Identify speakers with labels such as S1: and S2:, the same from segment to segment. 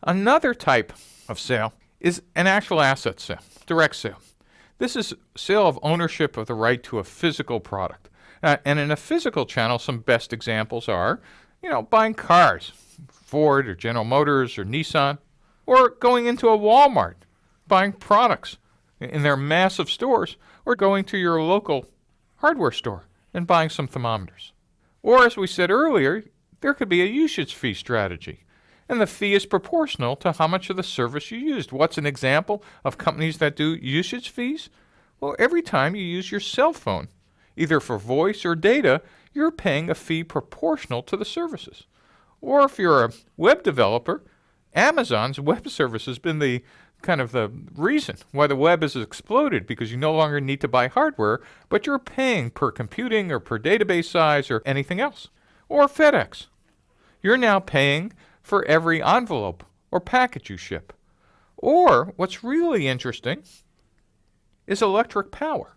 S1: Another type of sale is an actual asset sale, direct sale. This is sale of ownership of the right to a physical product. And in a physical channel, some best examples are, buying cars, Ford or General Motors or Nissan, or going into a Walmart, buying products in their massive stores, or going to your local hardware store and buying some thermometers. Or, as we said earlier, there could be a usage fee strategy, and the fee is proportional to how much of the service you used. What's an example of companies that do usage fees? Well, every time you use your cell phone, either for voice or data, you're paying a fee proportional to the services. Or if you're a web developer, Amazon's web service has been the reason why the web has exploded, because you no longer need to buy hardware, but you're paying per computing or per database size or anything else. Or FedEx. You're now paying for every envelope or package you ship. Or, what's really interesting is electric power.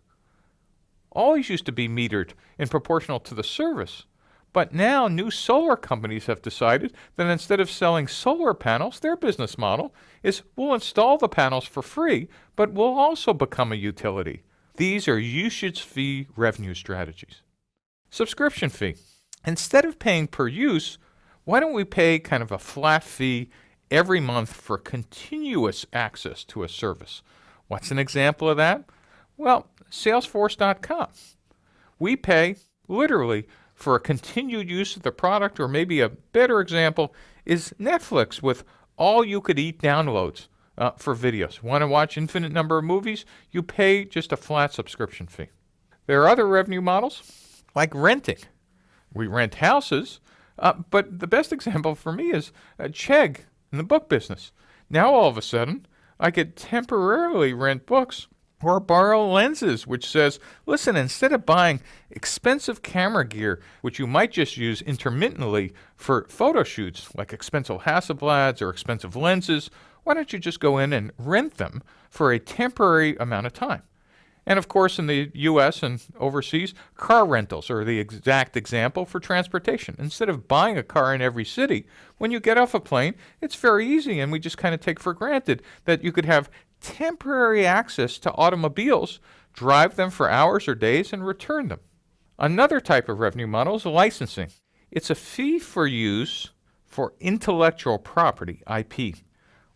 S1: Always used to be metered in proportional to the service. But now new solar companies have decided that instead of selling solar panels, their business model is we'll install the panels for free, but we'll also become a utility. These are usage fee revenue strategies. Subscription fee. Instead of paying per use, why don't we pay kind of a flat fee every month for continuous access to a service? What's an example of that? Well, Salesforce.com. We pay literally for a continued use of the product, or maybe a better example is Netflix with all-you-could-eat downloads for videos. Want to watch infinite number of movies? You pay just a flat subscription fee. There are other revenue models, like renting. We rent houses, but the best example for me is Chegg in the book business. Now all of a sudden, I could temporarily rent books or borrow lenses, which says, listen, instead of buying expensive camera gear, which you might just use intermittently for photo shoots, like expensive Hasselblads or expensive lenses, why don't you just go in and rent them for a temporary amount of time? And of course, in the U.S. and overseas, car rentals are the exact example for transportation. Instead of buying a car in every city, when you get off a plane, it's very easy, and we just kind of take for granted that you could have temporary access to automobiles, drive them for hours or days, and return them. Another type of revenue model is licensing. It's a fee for use for intellectual property, IP.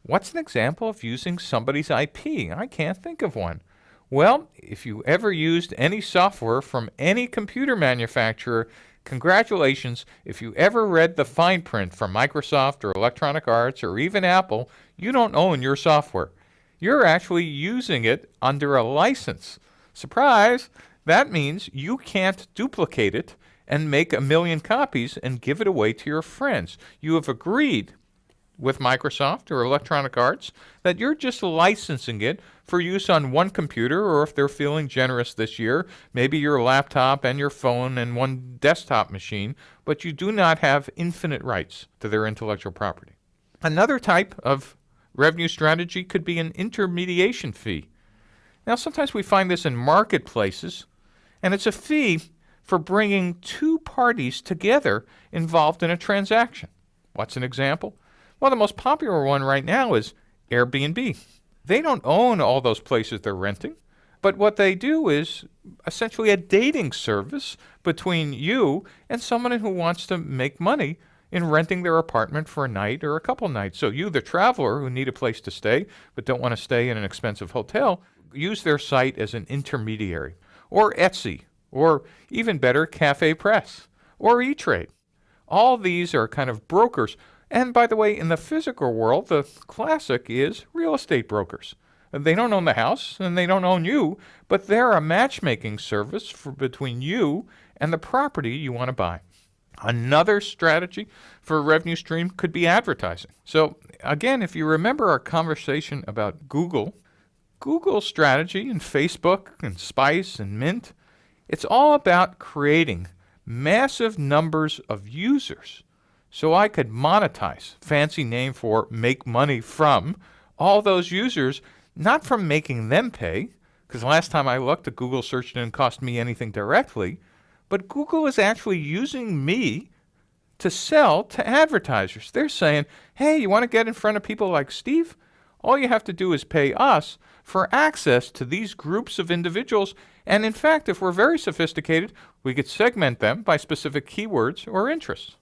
S1: What's an example of using somebody's IP? I can't think of one. Well, if you ever used any software from any computer manufacturer, congratulations. If you ever read the fine print from Microsoft or Electronic Arts or even Apple, you don't own your software. You're actually using it under a license. Surprise! That means you can't duplicate it and make 1 million copies and give it away to your friends. You have agreed with Microsoft or Electronic Arts that you're just licensing it for use on one computer, or if they're feeling generous this year, maybe your laptop and your phone and one desktop machine, but you do not have infinite rights to their intellectual property. Another type of revenue strategy could be an intermediation fee. Now, sometimes we find this in marketplaces, and it's a fee for bringing two parties together involved in a transaction. What's an example? Well, the most popular one right now is Airbnb. They don't own all those places they're renting, but what they do is essentially a dating service between you and someone who wants to make money in renting their apartment for a night or a couple nights. So you, the traveler who need a place to stay but don't want to stay in an expensive hotel, use their site as an intermediary. Or Etsy, or even better, Cafe Press, or E-Trade. All these are kind of brokers. And by the way, in the physical world, the classic is real estate brokers. They don't own the house and they don't own you, but they're a matchmaking service between you and the property you want to buy. Another strategy for a revenue stream could be advertising. So again, if you remember our conversation about Google's strategy and Facebook and Spice and Mint, it's all about creating massive numbers of users so I could monetize, fancy name for make money from, all those users, not from making them pay, because last time I looked, the Google search didn't cost me anything directly, but Google is actually using me to sell to advertisers. They're saying, hey, you want to get in front of people like Steve? All you have to do is pay us for access to these groups of individuals. And in fact, if we're very sophisticated, we could segment them by specific keywords or interests.